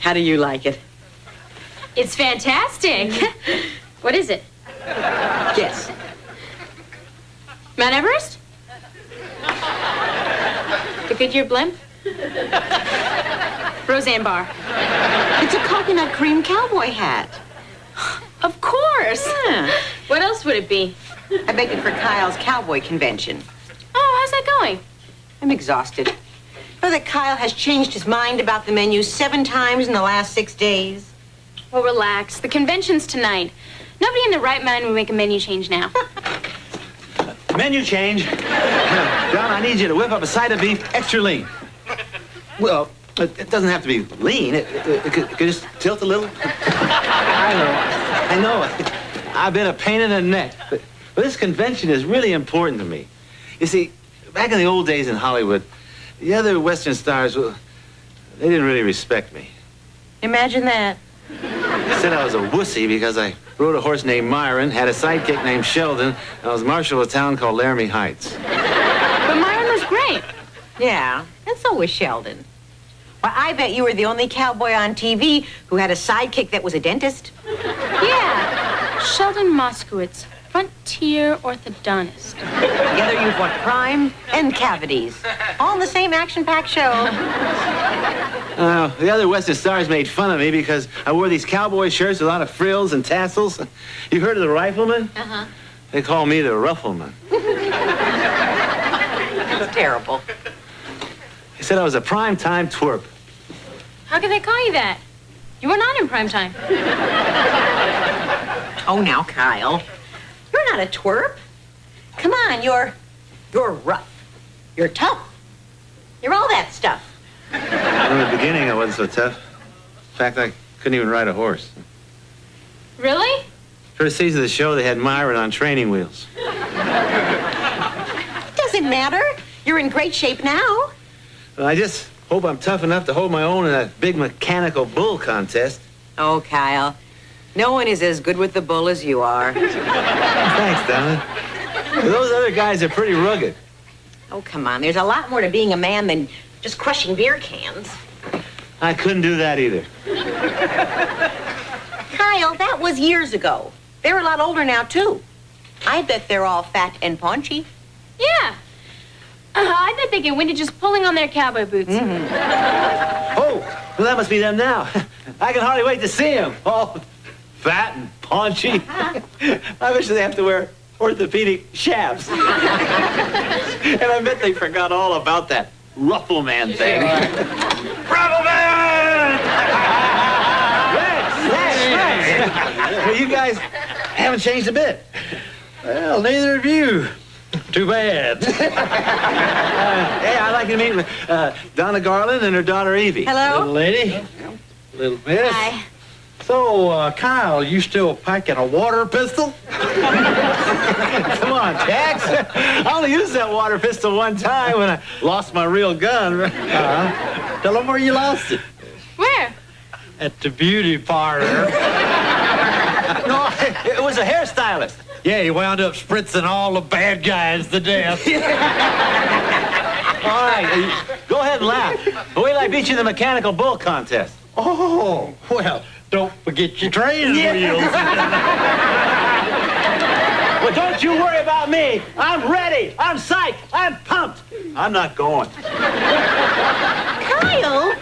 How do you like it? It's fantastic. What is it? Guess. Mount Everest? The Goodyear blimp? Roseanne Barr. It's a coconut cream cowboy hat. Of course. Yeah. What else would it be? I baked it for Kyle's cowboy convention. Oh, how's that going? I'm exhausted. Know that Kyle has changed his mind about the menu 7 times in the last 6 days. Well, relax. The convention's tonight. Nobody in their right mind would make a menu change now. Menu change. John, I need you to whip up a side of beef extra lean. Well, it doesn't have to be lean. It could just tilt a little. I know. I've been a pain in the neck. But this convention is really important to me. You see, back in the old days in Hollywood, the other Western stars, well, they didn't really respect me. Imagine that. They said I was a wussy because I rode a horse named Myron, had a sidekick named Sheldon, and I was marshal of a town called Laramie Heights. But Myron was great. Yeah, and so was Sheldon. Well, I bet you were the only cowboy on TV who had a sidekick that was a dentist. Yeah. Sheldon Moskowitz, frontier orthodontist. Together you've won crime and cavities. All in the same action-packed show. The other Western stars made fun of me because I wore these cowboy shirts with a lot of frills and tassels. You heard of the rifleman? Uh-huh. They call me the ruffleman. That's terrible. They said I was a prime-time twerp. How could they call you that? You were not in prime time. Oh, now, Kyle. You're not a twerp. Come on, you're rough. You're tough. You're all that stuff. In the beginning, I wasn't so tough. In fact, I couldn't even ride a horse. Really? First season of the show, they had Myron on training wheels. Doesn't matter. You're in great shape now. Well, I just hope I'm tough enough to hold my own in that big mechanical bull contest. Oh, Kyle. No one is as good with the bull as you are. Thanks, Donna. Those other guys are pretty rugged. Oh, come on. There's a lot more to being a man than just crushing beer cans. I couldn't do that either. Kyle, that was years ago. They're a lot older now, too. I bet they're all fat and paunchy. Yeah. I bet they get winded just pulling on their cowboy boots. Mm-hmm. Oh, well, that must be them now. I can hardly wait to see them. All fat and paunchy. I wish they have to wear orthopedic shafts. And I bet they forgot all about that Ruffleman thing. Ruffleman! Yes! Well, you guys haven't changed a bit. Well, neither of you. Too bad. Hey, I'd like to meet with Donna Garland and her daughter Evie. Hello? Little lady. Little miss. Hi. So, Kyle, you still packing a water pistol? Come on, Tex. I only used that water pistol one time when I lost my real gun. Tell them where you lost it. Where? At the beauty parlor. No, it was a hairstylist. Yeah, he wound up spritzing all the bad guys to death. All right, go ahead and laugh. But wait till I beat you in the mechanical bull contest. Oh, well, don't forget your training wheels. Well, don't you worry about me. I'm ready. I'm psyched. I'm pumped. I'm not going. Kyle,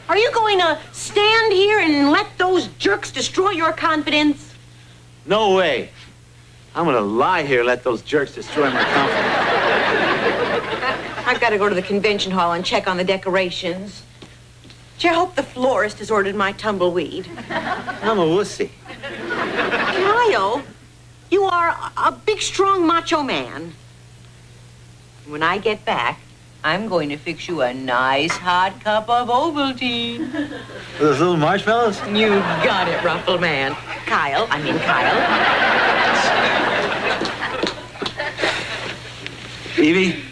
are you going to stand here and let those jerks destroy your confidence? No way. I'm going to lie here and let those jerks destroy my confidence. I've got to go to the convention hall and check on the decorations. Gee, I hope the florist has ordered my tumbleweed. I'm a wussy. Kyle, you are a big, strong, macho man. When I get back, I'm going to fix you a nice hot cup of Ovaltine. Those little marshmallows? You got it, Ruffle Man. Kyle. Evie,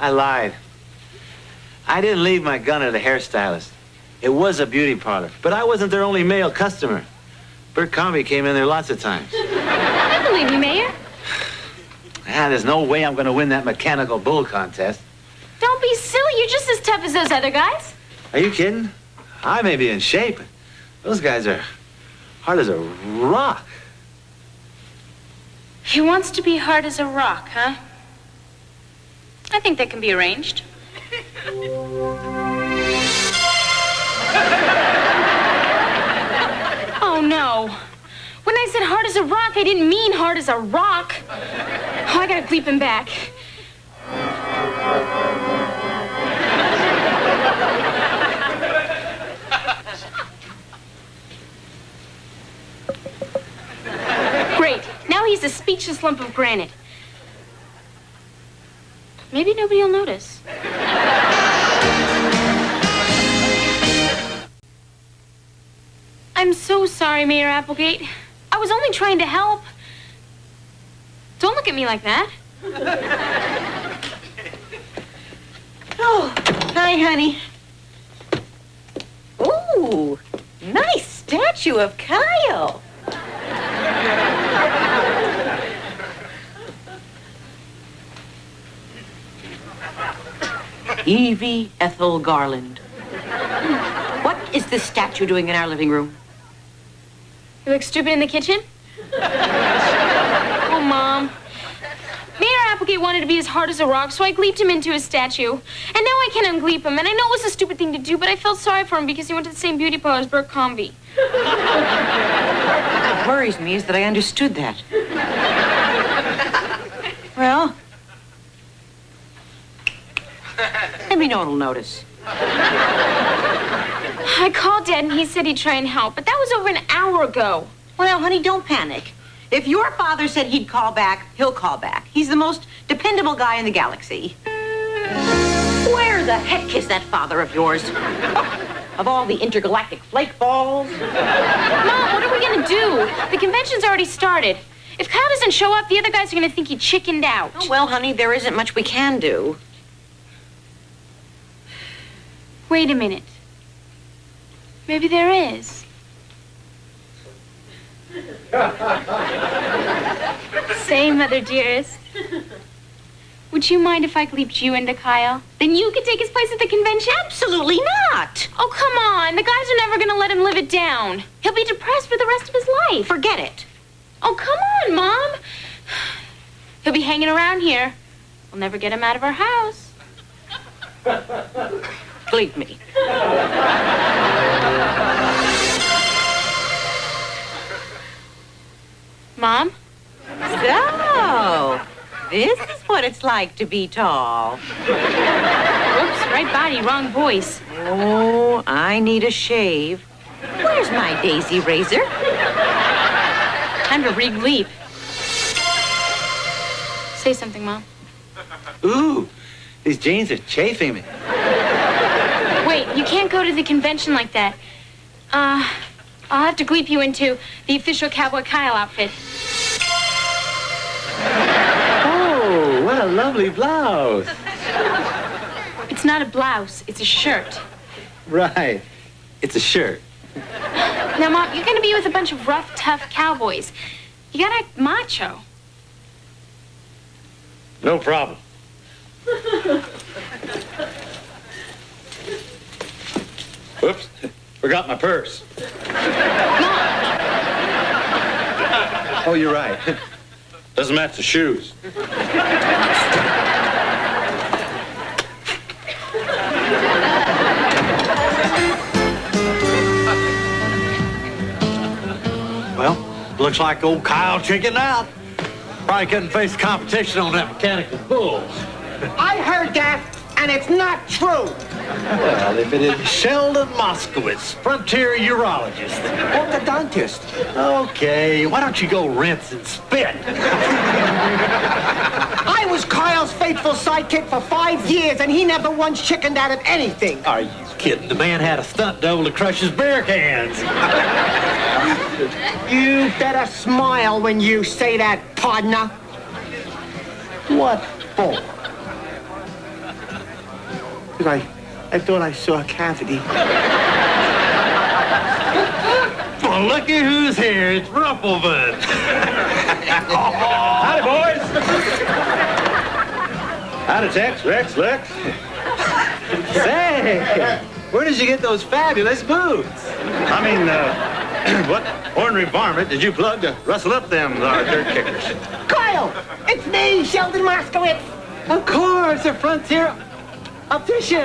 I lied. I didn't leave my gun at a hairstylist. It was a beauty parlor, but I wasn't their only male customer. Bert Comby came in there lots of times. I believe you, Mayor. There's no way I'm going to win that mechanical bull contest. Don't be silly. You're just as tough as those other guys. Are you kidding? I may be in shape, Those guys are hard as a rock. He wants to be hard as a rock, huh? I think that can be arranged. Oh, no. When I said hard as a rock, I didn't mean hard as a rock. Oh, I gotta bleep him back. Great. Now he's a speechless lump of granite. Maybe nobody will notice. I'm so sorry, Mayor Applegate. I was only trying to help. Don't look at me like that. Oh, hi, honey. Ooh, nice statue of Kyle. Evie Ethel Garland. What is this statue doing in our living room? You look stupid in the kitchen? Oh, Mom. Mayor Applegate wanted to be as hard as a rock, so I gleeped him into his statue. And now I can't ungleep him, and I know it was a stupid thing to do, but I felt sorry for him because he went to the same beauty parlor as Burke Convey. What worries me is that I understood that. Well, maybe no one will notice. I called Dad, and he said he'd try and help, but that was over an hour ago. Well, honey, don't panic. If your father said he'd call back, he'll call back. He's the most dependable guy in the galaxy. Where the heck is that father of yours? Of all the intergalactic flake balls? Mom, what are we gonna do? The convention's already started. If Kyle doesn't show up, the other guys are gonna think he chickened out. Oh, well, honey, there isn't much we can do. Wait a minute. Maybe there is. Say, Mother dearest, would you mind if I gleeped you into Kyle? Then you could take his place at the convention? Absolutely not. Oh, come on. The guys are never gonna let him live it down. He'll be depressed for the rest of his life. Forget it. Oh, come on, Mom. He'll be hanging around here. We'll never get him out of our house. Believe me. Mom? So, this is what it's like to be tall. Whoops, right body, wrong voice. Oh, I need a shave. Where's my daisy razor? Time to re-gleep. Say something, Mom. Ooh, these jeans are chafing me. Wait, you can't go to the convention like that. I'll have to gleep you into the official Cowboy Kyle outfit. Oh, what a lovely blouse. It's not a blouse, it's a shirt. Right. It's a shirt. Now, Mom, you're gonna be with a bunch of rough, tough cowboys. You gotta act macho. No problem. Whoops, forgot my purse. Oh, you're right. Doesn't match the shoes. Well, looks like old Kyle chickened out. Probably couldn't face the competition on that mechanical bull. I heard that, and it's not true. Well, if it is Sheldon Moskowitz, frontier urologist. Orthodontist. Okay, why don't you go rinse and spit? I was Kyle's faithful sidekick for 5 years, and he never once chickened out of anything. Are you kidding? The man had a stunt double to crush his beer cans. You better smile when you say that, partner. What for? Because I thought I saw a cavity. Well, looky who's here. It's Rumpelman. Howdy, boys. Howdy, Tex, Rex, Lex. Say, where did you get those fabulous boots? I mean, what ornery varmint did you plug to rustle up them dirt kickers? Kyle, it's me, Sheldon Moskowitz. Of course, a frontier optician.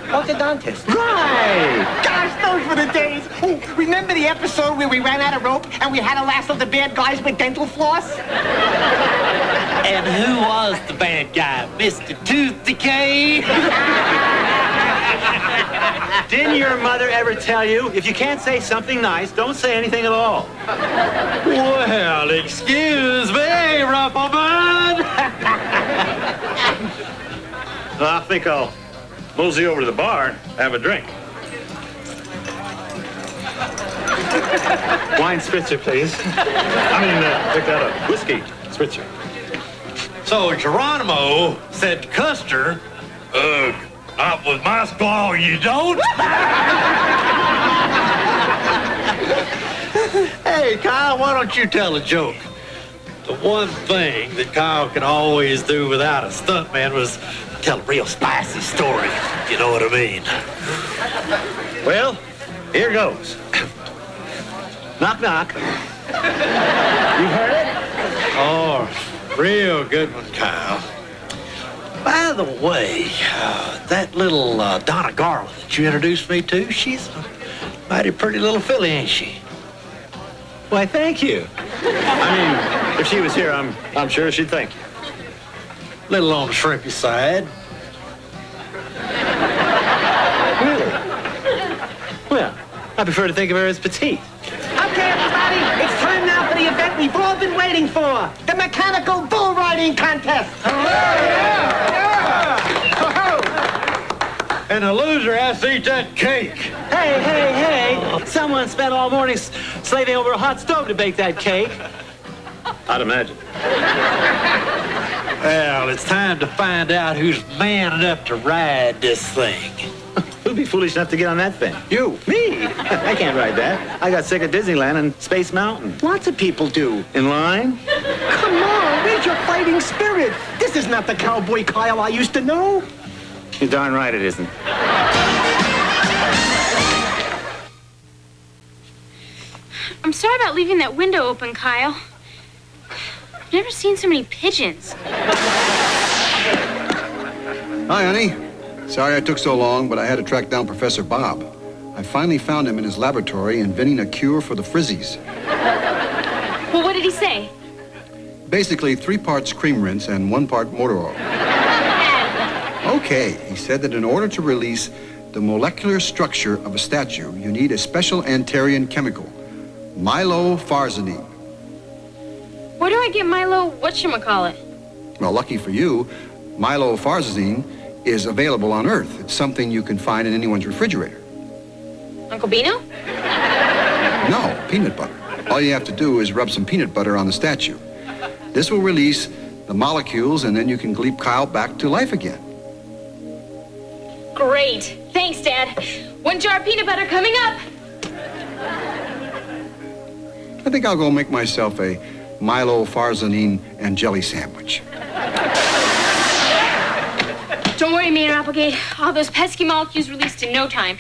Orthodontist. Right. Gosh, those were the days. Oh, remember the episode where we ran out of rope and we had to lasso the bad guys with dental floss? And who was the bad guy? Mr. Tooth Decay? Didn't your mother ever tell you, if you can't say something nice, don't say anything at all? Well, excuse me, Ruffleman. I think I'll mosey over to the bar and have a drink. Wine spritzer, please. Pick that up. Whiskey spritzer. So Geronimo said to Custer, ugh, not with my squaw, you don't? Hey, Kyle, why don't you tell a joke? The one thing that Kyle could always do without a stuntman was tell a real spicy story, if you know what I mean. Well, here goes. Knock, knock. You heard it? Oh, real good one, Kyle. By the way, that little Donna Garland that you introduced me to, she's a mighty pretty little filly, ain't she? Why, thank you. If she was here, I'm sure she'd thank you. Little on the shrimpy side. Really? Well, I prefer to think of her as petite. Okay, everybody, it's time now for the event we've all been waiting for. The mechanical bull riding contest. And the loser has to eat that cake. Hey. Someone spent all morning slaving over a hot stove to bake that cake. I'd imagine. Well, it's time to find out who's man enough to ride this thing. Who'd be foolish enough to get on that thing? You. Me? I can't ride that. I got sick of Disneyland and Space Mountain. Lots of people do. In line? Come on, where's your fighting spirit? This is not the Cowboy Kyle I used to know. You're darn right it isn't. I'm sorry about leaving that window open, Kyle. I've never seen so many pigeons. Hi, honey. Sorry I took so long, but I had to track down Professor Bob. I finally found him in his laboratory inventing a cure for the frizzies. Well, what did he say? Basically, 3 parts cream rinse and 1 part motor oil. Okay, he said that in order to release the molecular structure of a statue, you need a special Antarian chemical, mylofarzanine. Where do I get Milo whatchamacallit? Well, lucky for you, mylofarzanine is available on Earth. It's something you can find in anyone's refrigerator. Uncle Bino? No, peanut butter. All you have to do is rub some peanut butter on the statue. This will release the molecules, and then you can gleep Kyle back to life again. Great. Thanks, Dad. 1 jar of peanut butter coming up. I think I'll go make myself a mylofarzanine and jelly sandwich. Don't worry, Mayor Applegate. All those pesky molecules released in no time.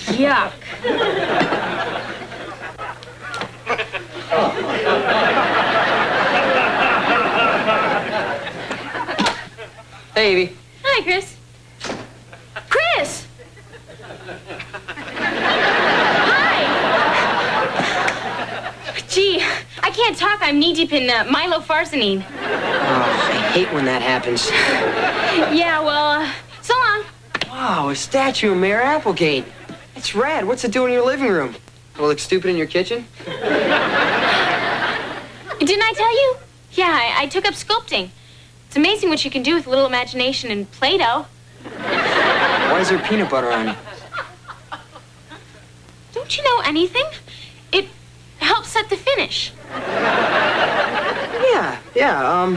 Yuck. Hey, Evie. Hi, Chris. Chris! Hi! Gee, I can't talk. I'm knee-deep in mylofarzanine. I hate when that happens. Yeah, well, so long. Wow, a statue of Mayor Applegate. It's rad. What's it doing in your living room? Will it look stupid in your kitchen? Didn't I tell you? Yeah, I took up sculpting. It's amazing what you can do with a little imagination and Play-Doh. Why is there peanut butter on it? Don't you know anything? It helps set the finish. Yeah,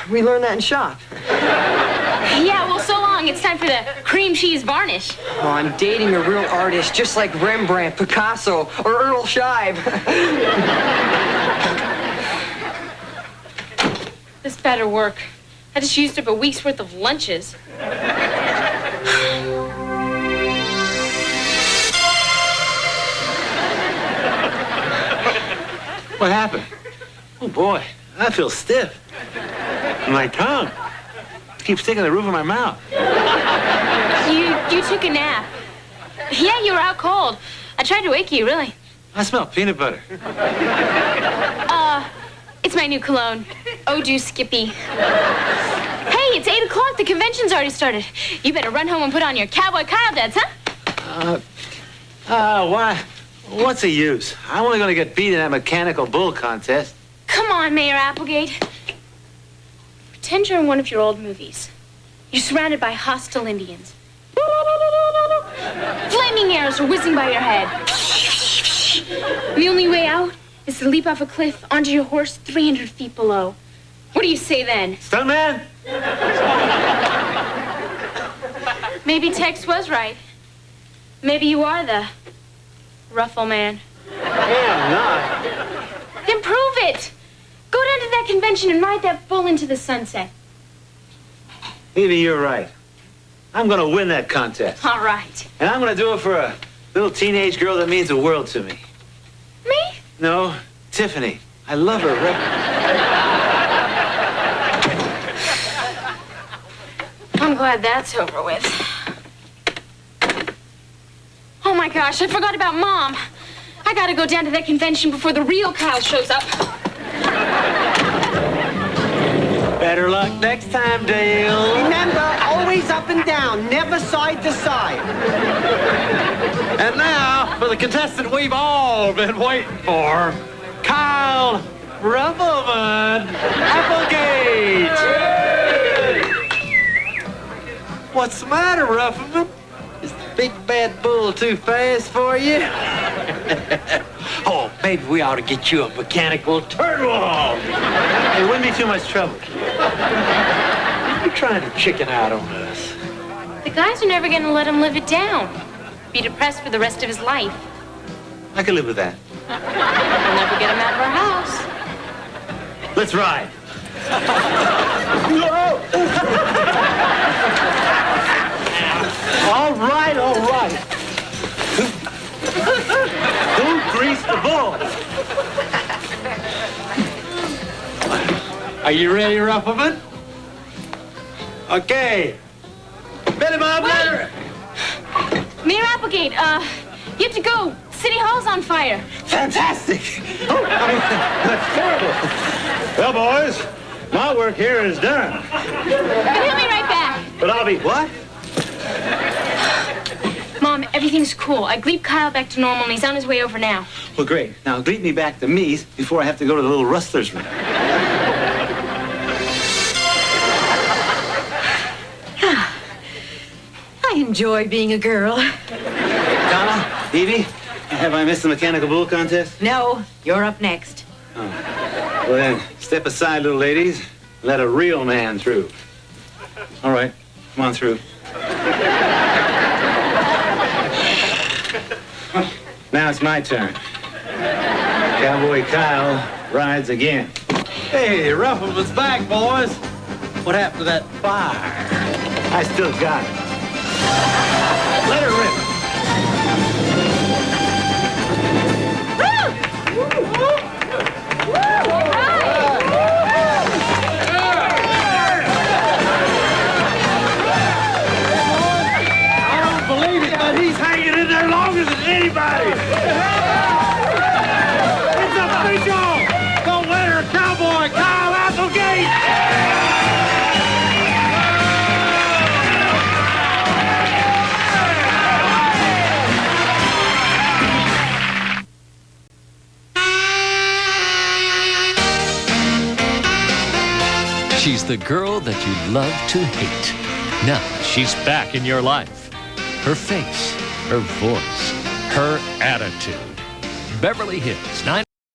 we learned that in shop. Yeah, well, so long. It's time for the cream cheese varnish. Oh, I'm dating a real artist, just like Rembrandt, Picasso, or Earl Scheib. This better work. I just used up a week's worth of lunches. What happened? Oh, boy, I feel stiff. My tongue keeps sticking to the roof of my mouth. You took a nap. Yeah, you were out cold. I tried to wake you, really. I smell peanut butter. It's my new cologne. Oh, do Skippy. Hey, it's 8 o'clock. The convention's already started. You better run home and put on your Cowboy Kyle duds, huh? Why? What's the use? I'm only going to get beat in that mechanical bull contest. Come on, Mayor Applegate. Pretend you're in one of your old movies. You're surrounded by hostile Indians. Flaming arrows are whizzing by your head. The only way out is to leap off a cliff onto your horse 300 feet below. What do you say then? Stuntman? Maybe Tex was right. Maybe you are the Ruffle Man. Yeah, I'm not. Then prove it. Go down to that convention and ride that bull into the sunset. Evie, you're right. I'm going to win that contest. All right. And I'm going to do it for a little teenage girl that means the world to me. Me? No, Tiffany. I love her. I'm glad that's over with. Oh my gosh, I forgot about Mom. I gotta go down to that convention before the real Kyle shows up. Better luck next time, Dale. Remember, always up and down, never side to side. And now, for the contestant we've all been waiting for, Kyle Ruffleman Applegate. What's the matter, Ruffleman? Is the big bad bull too fast for you? Oh, maybe we ought to get you a mechanical turtle. It wouldn't be too much trouble. You're trying to chicken out on us. The guys are never gonna let him live it down. Be depressed for the rest of his life. I could live with that. We'll never get him out of our house. Let's ride. All right, all right. Don't grease the bull. Are you ready, Ruffleman? Okay. Billy Bob, ladder. Mayor Applegate, you have to go. City Hall's on fire. Fantastic. Oh, that's terrible. Well, boys, my work here is done. But he'll be right back. But I'll be what? Mom, everything's cool. I gleeped Kyle back to normal, and he's on his way over now. Well, great. Now, greet me back to me's before I have to go to the little rustler's room. I enjoy being a girl. Donna, Evie, have I missed the mechanical bull contest? No, you're up next. Oh. Well, then, step aside, little ladies. Let a real man through. All right, come on through. Now it's my turn. Cowboy Kyle rides again. Hey, Ruffleman's back, boys. What happened to that fire? I still got it. Let her rip. I don't believe it, but he's hanging in there longer than anybody. It's official. The winner, Cowboy Kyle Applegate. She's the girl that you love to hate. Now she's back in your life. Her face, her voice, her attitude. Beverly Hills 9.